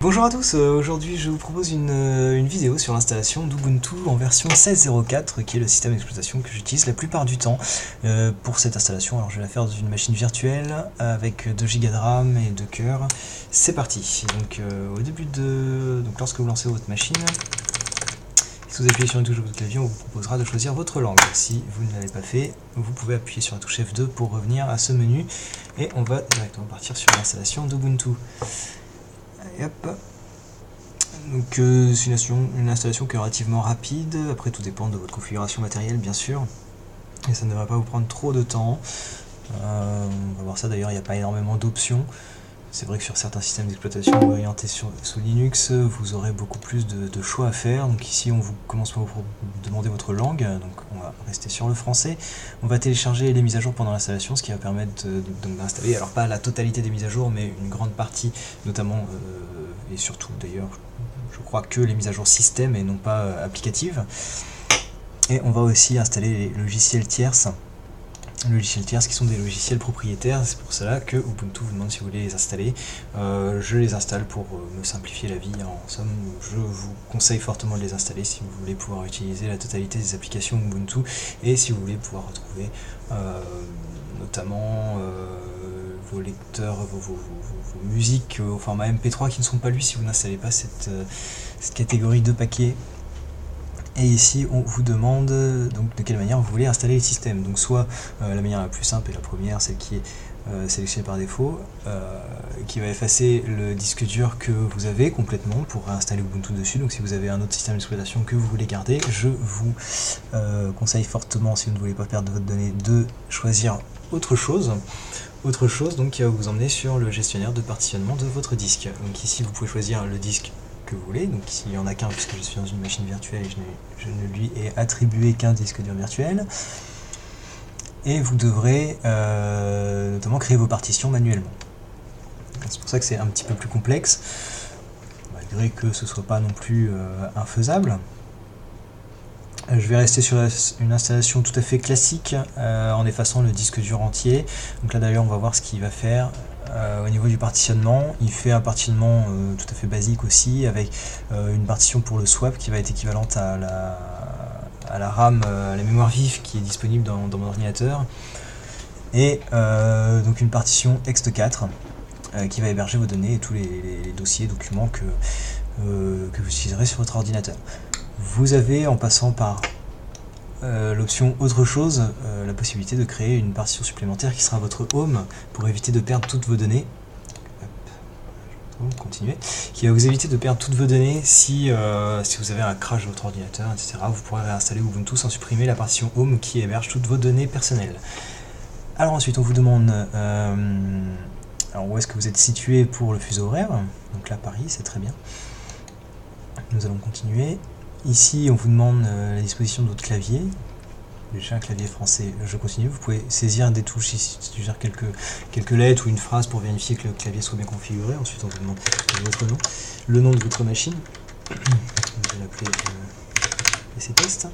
Bonjour à tous, aujourd'hui je vous propose une vidéo sur l'installation d'Ubuntu en version 16.04 qui est le système d'exploitation que j'utilise la plupart du temps pour cette installation. Alors je vais la faire dans une machine virtuelle avec 2 Go de RAM et 2 cœurs. C'est parti. Donc lorsque vous lancez votre machine, si vous appuyez sur une touche de votre clavier, on vous proposera de choisir votre langue. Si vous ne l'avez pas fait, vous pouvez appuyer sur la touche F2 pour revenir à ce menu et on va directement partir sur l'installation d'Ubuntu. Et hop. Donc c'est une installation qui est relativement rapide, après tout dépend de votre configuration matérielle bien sûr, et ça ne devrait pas vous prendre trop de temps. On va voir ça, d'ailleurs il n'y a pas énormément d'options. C'est vrai que sur certains systèmes d'exploitation orientés sous Linux, vous aurez beaucoup plus de choix à faire. Donc ici on vous commence par vous demander votre langue, donc on va rester sur le français. On va télécharger les mises à jour pendant l'installation, ce qui va permettre d'installer, alors pas la totalité des mises à jour, mais une grande partie, notamment et surtout d'ailleurs, je crois que les mises à jour système et non pas applicatives. Et on va aussi installer les logiciels tierces. Logiciels tierces qui sont des logiciels propriétaires, c'est pour cela que Ubuntu vous demande si vous voulez les installer. Je les installe pour me simplifier la vie. En somme, je vous conseille fortement de les installer si vous voulez pouvoir utiliser la totalité des applications Ubuntu et si vous voulez pouvoir retrouver notamment vos lecteurs, vos musiques au format MP3 qui ne sont pas lus si vous n'installez pas cette catégorie de paquets. Et ici on vous demande donc de quelle manière vous voulez installer le système. Donc soit la manière la plus simple et la première, celle qui est sélectionnée par défaut, qui va effacer le disque dur que vous avez complètement pour réinstaller Ubuntu dessus. Donc si vous avez un autre système d'exploitation que vous voulez garder, je vous conseille fortement, si vous ne voulez pas perdre votre donnée, de choisir autre chose donc qui va vous emmener sur le gestionnaire de partitionnement de votre disque. Donc ici vous pouvez choisir le disque que vous voulez, donc s'il n'y en a qu'un, puisque je suis dans une machine virtuelle et je ne lui ai attribué qu'un disque dur virtuel, et vous devrez notamment créer vos partitions manuellement. C'est pour ça que c'est un petit peu plus complexe, malgré que ce ne soit pas non plus infaisable. Je vais rester sur une installation tout à fait classique en effaçant le disque dur entier. Donc là d'ailleurs on va voir ce qu'il va faire. Au niveau du partitionnement, il fait un partitionnement tout à fait basique aussi, avec une partition pour le swap qui va être équivalente à la RAM, à la mémoire vive qui est disponible dans mon ordinateur, et donc une partition ext4 qui va héberger vos données et tous les dossiers, documents que vous utiliserez sur votre ordinateur. Vous avez, en passant par l'option autre chose, la possibilité de créer une partition supplémentaire qui sera votre home pour éviter de perdre toutes vos données. Continuer. Qui va vous éviter de perdre toutes vos données si vous avez un crash de votre ordinateur, etc. Vous pourrez réinstaller Ubuntu sans supprimer la partition home qui héberge toutes vos données personnelles. Alors ensuite on vous demande alors où est-ce que vous êtes situé pour le fuseau horaire. Donc là Paris, c'est très bien. Nous allons continuer. Ici, on vous demande la disposition de votre clavier. J'ai un clavier français, je continue. Vous pouvez saisir des touches ici, c'est-à-dire quelques lettres ou une phrase pour vérifier que le clavier soit bien configuré. Ensuite, on vous demande votre nom, le nom de votre machine. Je vais l'appeler PC Test.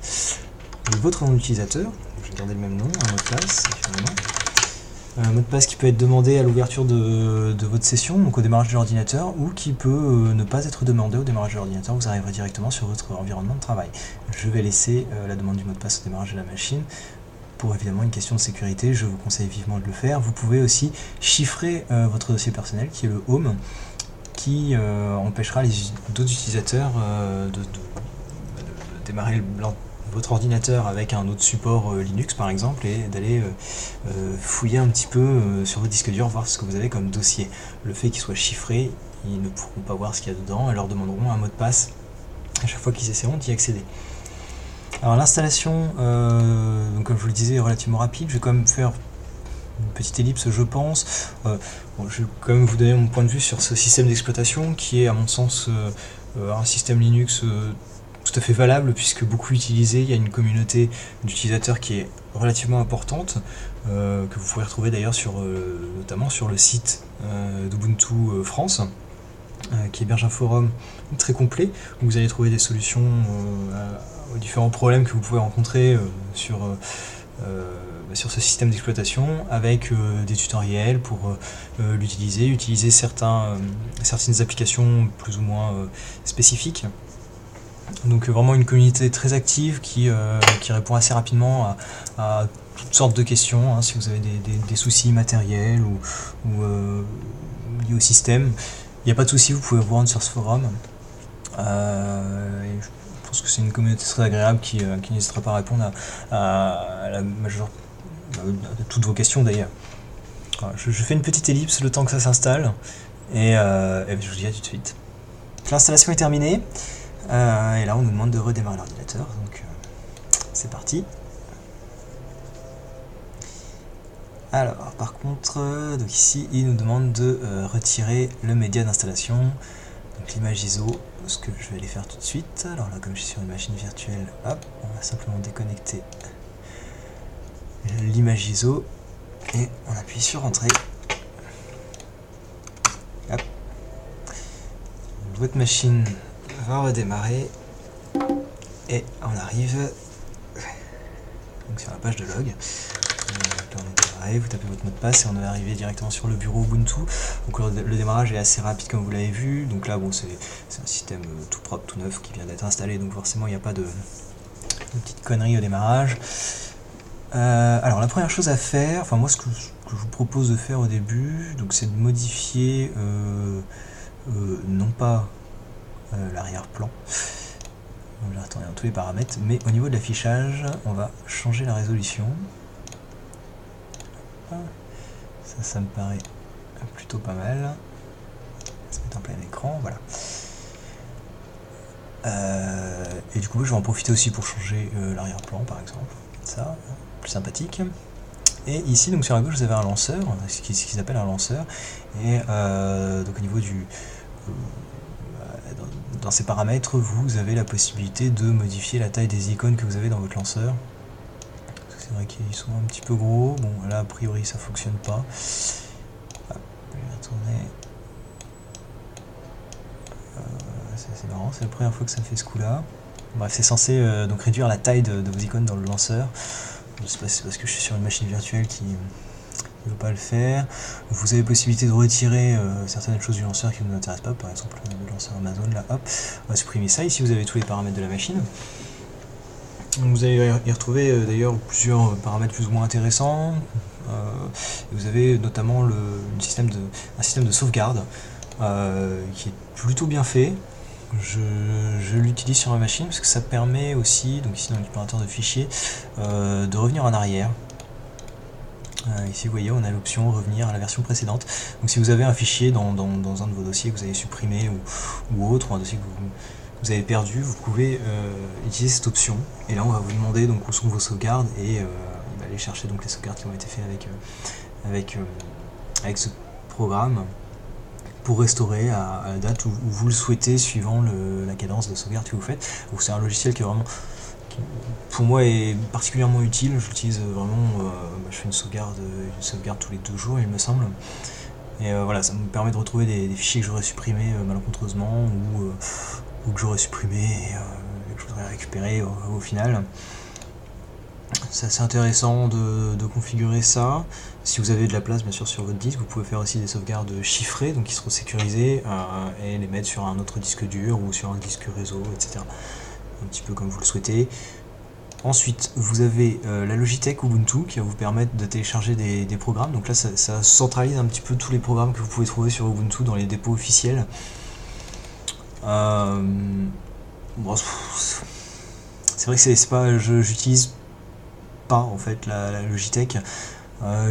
Votre nom d'utilisateur, je vais garder le même nom, un mot de passe, finalement. Un mot de passe qui peut être demandé à l'ouverture de votre session, donc au démarrage de l'ordinateur, ou qui peut ne pas être demandé au démarrage de l'ordinateur. Vous arriverez directement sur votre environnement de travail. Je vais laisser la demande du mot de passe au démarrage de la machine. Pour évidemment une question de sécurité, je vous conseille vivement de le faire. Vous pouvez aussi chiffrer votre dossier personnel, qui est le home, qui empêchera d'autres utilisateurs de démarrer votre ordinateur avec un autre support Linux par exemple, et d'aller fouiller un petit peu sur vos disques durs, voir ce que vous avez comme dossier. Le fait qu'il soit chiffré, ils ne pourront pas voir ce qu'il y a dedans et leur demanderont un mot de passe à chaque fois qu'ils essaieront d'y accéder. Alors l'installation, comme je vous le disais, est relativement rapide. Je vais quand même faire une petite ellipse, je pense. Je vais quand même vous donner mon point de vue sur ce système d'exploitation qui est à mon sens un système Linux tout à fait valable, puisque beaucoup utilisé. Il y a une communauté d'utilisateurs qui est relativement importante, que vous pourrez retrouver d'ailleurs notamment sur le site d'Ubuntu France, qui héberge un forum très complet où vous allez trouver des solutions aux différents problèmes que vous pouvez rencontrer sur sur ce système d'exploitation avec des tutoriels pour utiliser certaines applications plus ou moins spécifiques. Donc vraiment une communauté très active qui répond assez rapidement à toutes sortes de questions, si vous avez des soucis matériels ou liés au système. Il n'y a pas de souci, vous pouvez vous rendre sur ce forum. Et je pense que c'est une communauté très agréable qui n'hésitera pas à répondre à la majeure de toutes vos questions d'ailleurs. Voilà, je fais une petite ellipse le temps que ça s'installe et je vous dis à tout de suite. L'installation est terminée et là on nous demande de redémarrer l'ordinateur, donc c'est parti. Alors par contre, donc ici il nous demande de retirer le média d'installation, donc l'image ISO, ce que je vais aller faire tout de suite. Alors là comme je suis sur une machine virtuelle, hop, on va simplement déconnecter l'image ISO et on appuie sur entrée. Hop. Votre machine va redémarrer et on arrive donc sur la page de log. Là, on est démarré, vous tapez votre mot de passe et on est arrivé directement sur le bureau Ubuntu. Donc le démarrage est assez rapide comme vous l'avez vu. Donc là bon c'est un système tout propre, tout neuf qui vient d'être installé, donc forcément il n'y a pas de petites conneries au démarrage. Alors la première chose à faire, enfin moi ce que je vous propose de faire au début, donc c'est de modifier non pas l'arrière-plan, on va retourner dans tous les paramètres, mais au niveau de l'affichage, on va changer la résolution. Ça me paraît plutôt pas mal. On va se mettre en plein écran, voilà. Et du coup je vais en profiter aussi pour changer l'arrière-plan par exemple, ça, plus sympathique. Et ici donc sur la gauche vous avez un lanceur, ce qui s'appelle un lanceur, et donc au niveau du dans ces paramètres vous avez la possibilité de modifier la taille des icônes que vous avez dans votre lanceur. C'est vrai qu'ils sont un petit peu gros, bon là a priori ça fonctionne pas. Hop, je vais retourner. C'est marrant, c'est la première fois que ça fait ce coup là. Bref, c'est censé donc réduire la taille de vos icônes dans le lanceur. Je sais pas si c'est parce que je suis sur une machine virtuelle qui ne veut pas le faire. Vous avez possibilité de retirer certaines choses du lanceur qui ne vous intéressent pas, par exemple le lanceur Amazon là, hop, on va supprimer ça. Ici vous avez tous les paramètres de la machine. Donc, vous allez y retrouver d'ailleurs plusieurs paramètres plus ou moins intéressants. Vous avez notamment un système de sauvegarde qui est plutôt bien fait. Je l'utilise sur ma machine parce que ça permet aussi, donc ici dans l'explorateur de fichiers, de revenir en arrière. Ici vous voyez on a l'option revenir à la version précédente. Donc si vous avez un fichier dans un de vos dossiers que vous avez supprimé ou autre, ou un dossier que vous avez perdu, vous pouvez utiliser cette option. Et là on va vous demander donc où sont vos sauvegardes et il va aller chercher donc les sauvegardes qui ont été faites avec ce programme, pour restaurer à la date où vous le souhaitez suivant la cadence de sauvegarde que vous faites. Donc c'est un logiciel qui est vraiment, pour moi, est particulièrement utile. Je l'utilise vraiment, je fais une sauvegarde tous les 2 jours il me semble. Et voilà, ça me permet de retrouver des fichiers que j'aurais supprimés malencontreusement ou que j'aurais supprimé et que je voudrais récupérer au final. C'est assez intéressant de configurer ça. Si vous avez de la place bien sûr sur votre disque, vous pouvez faire aussi des sauvegardes chiffrées, donc qui seront sécurisées, et les mettre sur un autre disque dur ou sur un disque réseau, etc. Un petit peu comme vous le souhaitez. Ensuite, vous avez la Logitech Ubuntu qui va vous permettre de télécharger des programmes. Donc là, ça centralise un petit peu tous les programmes que vous pouvez trouver sur Ubuntu dans les dépôts officiels. Bon, c'est vrai que c'est pas, j'utilise pas en fait la Logitech.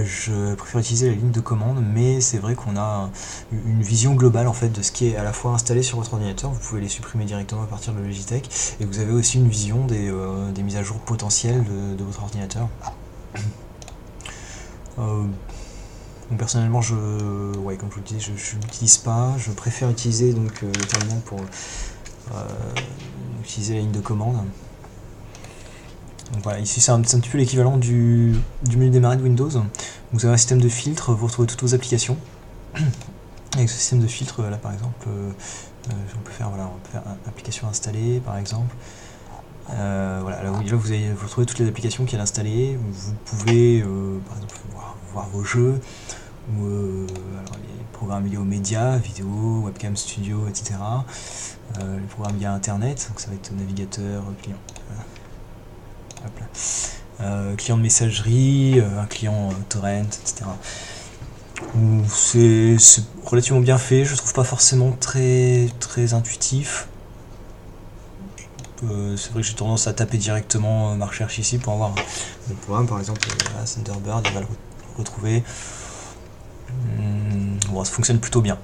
Je préfère utiliser la ligne de commande, mais c'est vrai qu'on a une vision globale en fait de ce qui est à la fois installé sur votre ordinateur. Vous pouvez les supprimer directement à partir de Logitech, et vous avez aussi une vision des mises à jour potentielles de votre ordinateur. Donc personnellement, comme je vous le dis, je l'utilise pas. Je préfère utiliser donc le terminal pour utiliser la ligne de commande. Donc voilà, ici c'est un petit peu l'équivalent du menu démarrer de Windows. Vous avez un système de filtre, vous retrouvez toutes vos applications. Avec ce système de filtre, là par exemple, on peut faire application installée par exemple. Voilà, là vous allez vous retrouver toutes les applications qu'il y a installées. Vous pouvez par exemple voir vos jeux, ou alors les programmes liés aux médias, vidéo, webcam studio, etc. Les programmes liés à internet, donc ça va être navigateur, client. Hop là. Client de messagerie, un client torrent, etc. C'est relativement bien fait, je trouve pas forcément très intuitif. C'est vrai que j'ai tendance à taper directement ma recherche ici pour avoir mon programme, par exemple Thunderbird, il va le retrouver. Bon, ça fonctionne plutôt bien.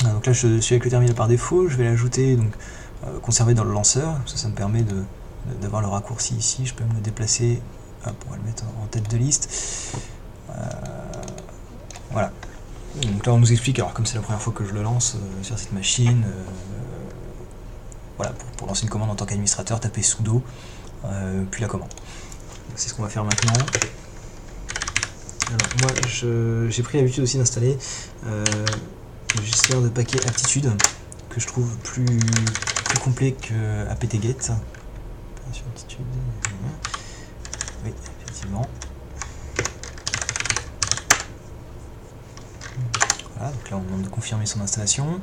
Donc là je suis avec le terminal par défaut, je vais l'ajouter, donc conserver dans le lanceur, ça me permet d'avoir le raccourci ici, je peux me le déplacer pour le mettre en tête de liste. Voilà. Donc là on nous explique, alors comme c'est la première fois que je le lance sur cette machine, voilà, pour lancer une commande en tant qu'administrateur, tapez sudo, puis la commande. C'est ce qu'on va faire maintenant. Alors moi j'ai pris l'habitude aussi d'installer le gestionnaire de paquets Aptitude, que je trouve plus complet que apt-get. Aptitude. Oui, effectivement. Voilà, donc là on demande de confirmer son installation.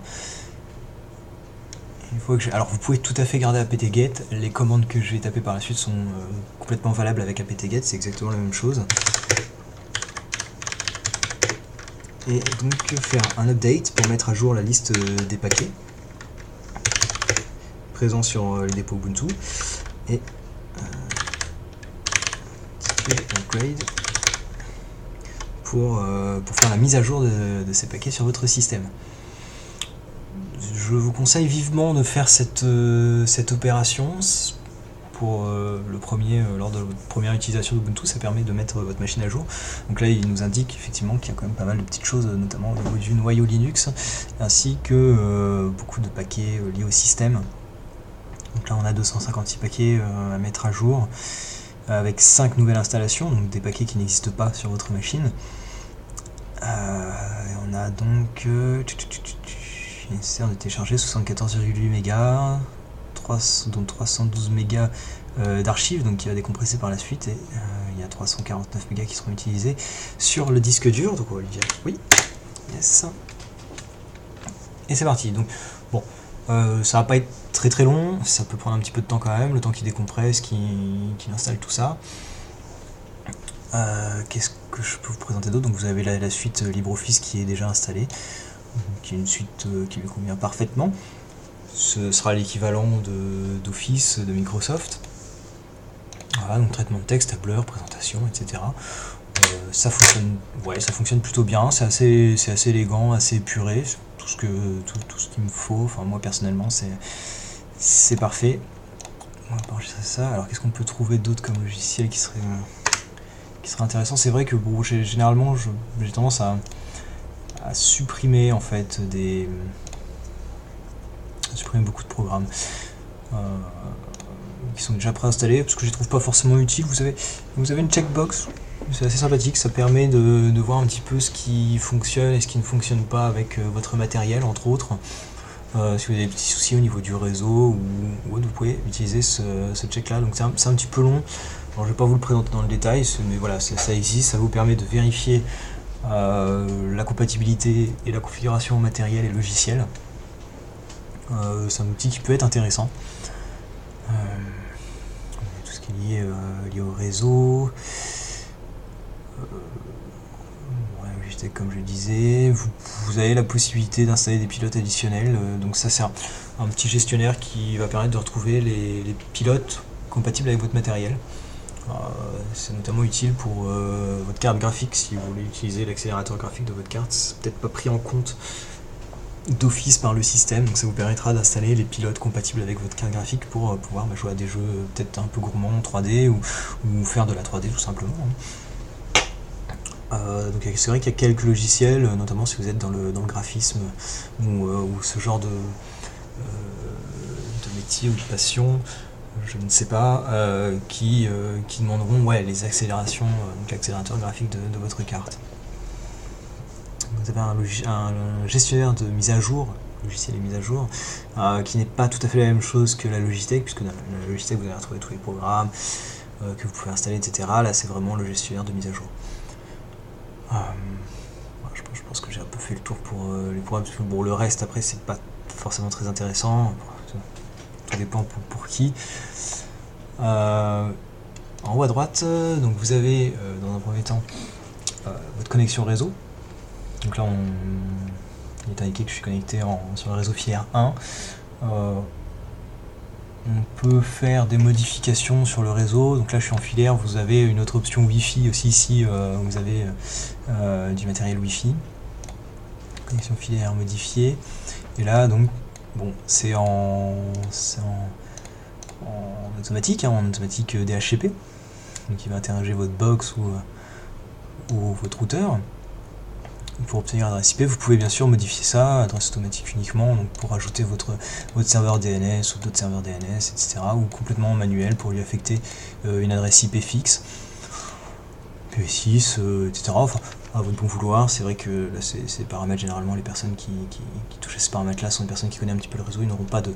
Une fois que alors vous pouvez tout à fait garder apt-get, les commandes que je vais taper par la suite sont complètement valables avec apt-get, c'est exactement la même chose. Et donc faire un update pour mettre à jour la liste des paquets présents sur le dépôt Ubuntu, et upgrade pour faire la mise à jour de ces paquets sur votre système. Je vous conseille vivement de faire cette opération. Pour lors de votre première utilisation d'Ubuntu, ça permet de mettre votre machine à jour. Donc là, il nous indique effectivement qu'il y a quand même pas mal de petites choses, notamment au niveau du noyau Linux, ainsi que beaucoup de paquets liés au système. Donc là, on a 256 paquets à mettre à jour, avec 5 nouvelles installations, donc des paquets qui n'existent pas sur votre machine. On a donc nécessaire de télécharger 74,8 mégas, dont 312 mégas d'archives, donc qui va décompresser par la suite, et il y a 349 mégas qui seront utilisés sur le disque dur. Donc on va lui dire oui, yes, et c'est parti. Donc bon, ça va pas être très long, ça peut prendre un petit peu de temps quand même, le temps qu'il décompresse, qu'il installe tout ça. Qu'est-ce que je peux vous présenter d'autre? Donc vous avez la suite LibreOffice qui est déjà installée, qui est une suite qui lui convient parfaitement. Ce sera l'équivalent d'Office de Microsoft. Voilà, donc traitement de texte, tableur, présentation, etc. Ça fonctionne plutôt bien, c'est assez élégant, assez épuré, tout ce qu'il me faut. Enfin, moi personnellement, c'est parfait. On va pas enregistrer ça. Alors qu'est-ce qu'on peut trouver d'autre comme logiciel qui serait intéressant? C'est vrai que bon, généralement j'ai tendance à supprimer en fait supprimer beaucoup de programmes qui sont déjà préinstallés parce que je les trouve pas forcément utiles. Vous avez une checkbox, c'est assez sympathique, ça permet de voir un petit peu ce qui fonctionne et ce qui ne fonctionne pas avec votre matériel, entre autres. Si vous avez des petits soucis au niveau du réseau ou autre, vous pouvez utiliser ce check là. Donc c'est un petit peu long, alors je vais pas vous le présenter dans le détail, mais voilà, ça existe, ça vous permet de vérifier la compatibilité et la configuration matérielle et logicielle. C'est un outil qui peut être intéressant. Tout ce qui est lié au réseau. Comme je le disais, vous avez la possibilité d'installer des pilotes additionnels. Donc ça, c'est un petit gestionnaire qui va permettre de retrouver les pilotes compatibles avec votre matériel. C'est notamment utile pour votre carte graphique, si vous voulez utiliser l'accélérateur graphique de votre carte. C'est peut-être pas pris en compte d'office par le système, donc ça vous permettra d'installer les pilotes compatibles avec votre carte graphique pour pouvoir jouer à des jeux peut-être un peu gourmands en 3D ou faire de la 3D tout simplement. Donc c'est vrai qu'il y a quelques logiciels, notamment si vous êtes dans le graphisme ou ce genre de métier ou de passion, je ne sais pas, qui demanderont les accélérations, donc l'accélérateur graphique de votre carte. Vous avez un gestionnaire de mise à jour logiciel est mis à jour, qui n'est pas tout à fait la même chose que la Logitech, puisque dans la Logitech vous allez retrouver tous les programmes que vous pouvez installer, etc. Là c'est vraiment le gestionnaire de mise à jour. Je pense que j'ai un peu fait le tour pour les programmes, parce que bon, le reste après c'est pas forcément très intéressant, tout dépend pour qui. En haut à droite, donc vous avez dans un premier temps votre connexion réseau. Donc là il est indiqué que je suis connecté sur le réseau filaire 1. On peut faire des modifications sur le réseau, donc là je suis en filaire, vous avez une autre option Wi-Fi aussi ici, vous avez du matériel Wi-Fi, connexion filaire modifiée, et là donc bon c'est en automatique, en automatique DHCP, donc il va interroger votre box ou votre routeur. Pour obtenir l'adresse IP, vous pouvez bien sûr modifier ça, adresse automatique uniquement, donc pour ajouter votre serveur DNS ou d'autres serveurs DNS, etc. Ou complètement manuel pour lui affecter une adresse IP fixe, PV6, etc. Enfin, à votre bon vouloir. C'est vrai que là, ces paramètres, généralement, les personnes qui touchent à ces paramètres-là sont des personnes qui connaissent un petit peu le réseau, ils n'auront pas de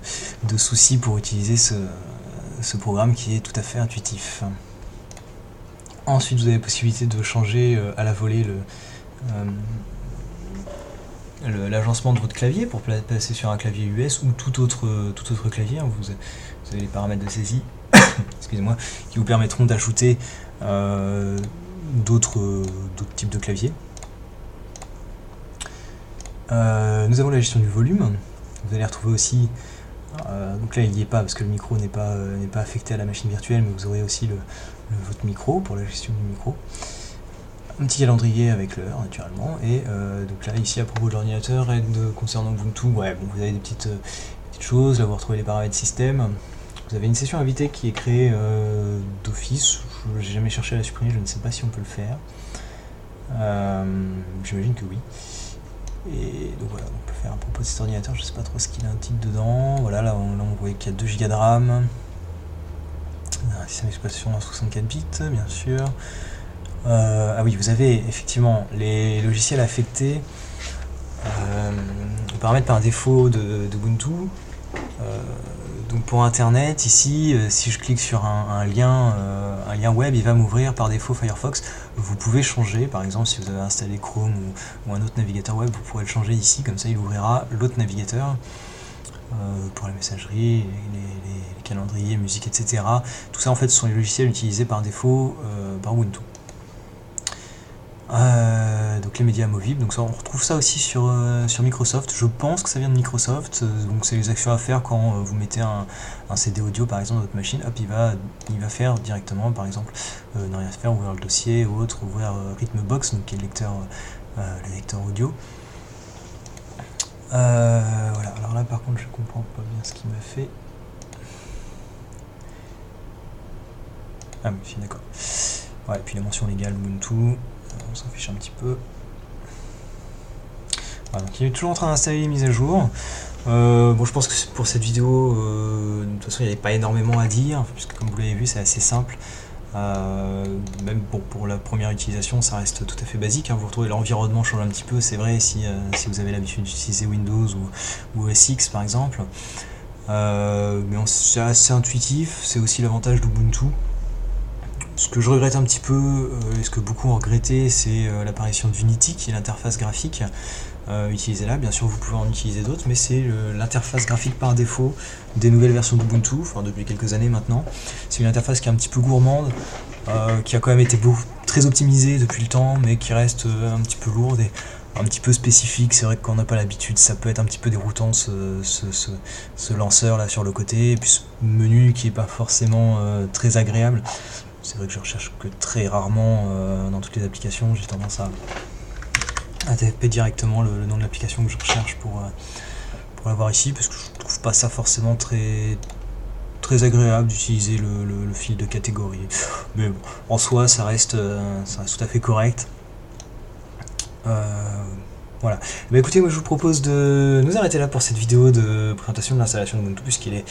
soucis pour utiliser ce programme qui est tout à fait intuitif. Ensuite, vous avez la possibilité de changer à la volée l'agencement de votre clavier pour passer sur un clavier US ou tout autre clavier. Vous avez les paramètres de saisie excusez-moi, qui vous permettront d'ajouter d'autres types de claviers. Nous avons la gestion du volume. Vous allez retrouver aussi, donc là il n'y est pas parce que le micro n'est pas affecté à la machine virtuelle, mais vous aurez aussi votre micro pour la gestion du micro. Un petit calendrier avec l'heure naturellement, et donc là ici à propos de l'ordinateur et concernant Ubuntu, ouais, bon, vous avez des petites choses, là vous retrouvez les paramètres système, vous avez une session invitée qui est créée d'office, j'ai jamais cherché à la supprimer, je ne sais pas si on peut le faire, j'imagine que oui, et donc voilà, on peut faire à propos de cet ordinateur, je sais pas trop ce qu'il indique dedans, voilà, là on voit qu'il y a 2 Go de RAM, un système d'exploitation en 64 bits bien sûr. Ah oui, vous avez effectivement les logiciels affectés paramètres par défaut d'Ubuntu. Donc pour internet, ici, si je clique sur un lien web, il va m'ouvrir par défaut Firefox. Vous pouvez changer, par exemple si vous avez installé Chrome ou un autre navigateur web, vous pourrez le changer ici, comme ça il ouvrira l'autre navigateur. Pour la messagerie, les calendriers, musique, etc. Tout ça en fait ce sont les logiciels utilisés par défaut par Ubuntu. Donc les médias amovibles, donc ça, on retrouve ça aussi sur Microsoft, je pense que ça vient de Microsoft, donc c'est les actions à faire quand vous mettez un CD audio par exemple dans votre machine, hop, il va faire directement par exemple ne rien faire, ouvrir le dossier ou autre, ouvrir Rhythmbox, donc qui est le lecteur audio. Voilà, alors là par contre je comprends pas bien ce qu'il m'a fait. Ah oui, d'accord. Ouais, et puis la mention légale Ubuntu. On s'en fiche un petit peu. Voilà, donc il est toujours en train d'installer les mises à jour. Bon, je pense que pour cette vidéo, de toute façon, il n'y avait pas énormément à dire, puisque comme vous l'avez vu, c'est assez simple. Même pour la première utilisation, ça reste tout à fait basique. Vous retrouvez l'environnement change un petit peu, c'est vrai, si vous avez l'habitude d'utiliser Windows ou OS X par exemple. Mais c'est assez intuitif, c'est aussi l'avantage d'Ubuntu. Ce que je regrette un petit peu, et ce que beaucoup ont regretté, c'est l'apparition d'Unity, qui est l'interface graphique utilisée là. Bien sûr, vous pouvez en utiliser d'autres, mais c'est l'interface graphique par défaut des nouvelles versions d'Ubuntu, enfin depuis quelques années maintenant. C'est une interface qui est un petit peu gourmande, qui a quand même été très optimisée depuis le temps, mais qui reste un petit peu lourde et un petit peu spécifique. C'est vrai que quand on n'a pas l'habitude, ça peut être un petit peu déroutant ce lanceur là sur le côté, et puis ce menu qui est pas forcément très agréable. C'est vrai que je recherche que très rarement dans toutes les applications, j'ai tendance à taper directement le nom de l'application que je recherche pour l'avoir ici, parce que je trouve pas ça forcément très agréable d'utiliser le fil de catégorie. Mais bon, en soi, ça reste tout à fait correct. Voilà. Bah écoutez, moi je vous propose de nous arrêter là pour cette vidéo de présentation de l'installation de Ubuntu, puisqu'elle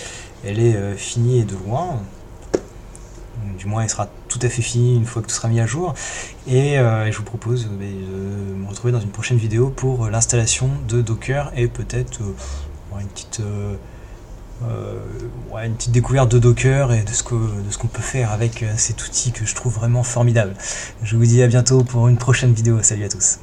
est finie et de loin. Du moins elle sera tout à fait finie une fois que tout sera mis à jour, et je vous propose de me retrouver dans une prochaine vidéo pour l'installation de Docker et peut-être avoir une petite découverte de Docker et de ce qu'on peut faire avec cet outil que je trouve vraiment formidable. Je vous dis à bientôt pour une prochaine vidéo. Salut à tous.